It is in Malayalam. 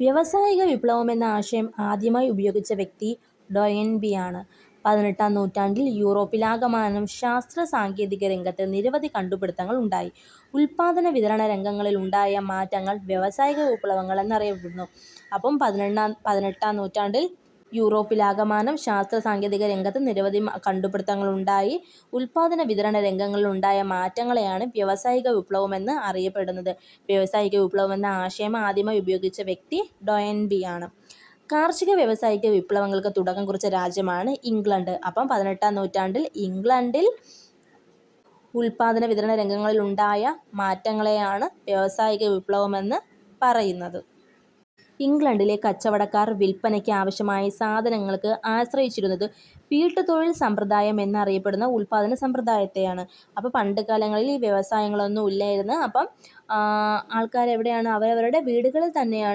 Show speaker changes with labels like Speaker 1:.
Speaker 1: വ്യാവസായിക വിപ്ലവം എന്ന ആശയം ആദ്യമായി ഉപയോഗിച്ച വ്യക്തി ഡൊയൻബി ആണ്. 18-ാം നൂറ്റാണ്ടിൽ യൂറോപ്പിലാകമാനം ശാസ്ത്ര സാങ്കേതിക രംഗത്ത് നിരവധി കണ്ടുപിടുത്തങ്ങൾ ഉണ്ടായി. ഉൽപാദന വിതരണ രംഗങ്ങളിൽ ഉണ്ടായ മാറ്റങ്ങൾ വ്യാവസായിക വിപ്ലവങ്ങൾ എന്നറിയപ്പെടുന്നു. അപ്പം 18-ാം നൂറ്റാണ്ടിൽ യൂറോപ്പിലാകമാനം ശാസ്ത്ര സാങ്കേതിക രംഗത്ത് നിരവധി കണ്ടുപിടുത്തങ്ങൾ ഉണ്ടായി. ഉൽപാദന വിതരണ രംഗങ്ങളിൽ ഉണ്ടായ മാറ്റങ്ങളെയാണ് വ്യാവസായിക വിപ്ലവം എന്ന് അറിയപ്പെടുന്നത്. വ്യാവസായിക വിപ്ലവം എന്ന ആശയം ആദ്യമായി ഉപയോഗിച്ച വ്യക്തി ഡൊയൻബി ആണ്. കാർഷിക വ്യാവസായിക വിപ്ലവങ്ങൾക്ക് തുടക്കം കുറിച്ച രാജ്യമാണ് ഇംഗ്ലണ്ട്. അപ്പം 18-ാം നൂറ്റാണ്ടിൽ ഇംഗ്ലണ്ടിൽ ഉൽപാദന വിതരണ രംഗങ്ങളിൽ ഉണ്ടായ മാറ്റങ്ങളെയാണ് വ്യാവസായിക വിപ്ലവമെന്ന് പറയുന്നത്. ഇംഗ്ലണ്ടിലെ കച്ചവടക്കാർ വിൽപ്പനയ്ക്ക് ആവശ്യമായ സാധനങ്ങൾക്ക് ആശ്രയിച്ചിരുന്നത് വീട്ടുതൊഴിൽ സമ്പ്രദായം എന്നറിയപ്പെടുന്ന ഉൽപാദന സമ്പ്രദായത്തെയാണ്. അപ്പോൾ പണ്ട് കാലങ്ങളിൽ ഈ വ്യവസായങ്ങളൊന്നും ഇല്ലായിരുന്നു. അപ്പം ആൾക്കാർ എവിടെയാണ്? അവരവരുടെ വീടുകളിൽ തന്നെയാണ്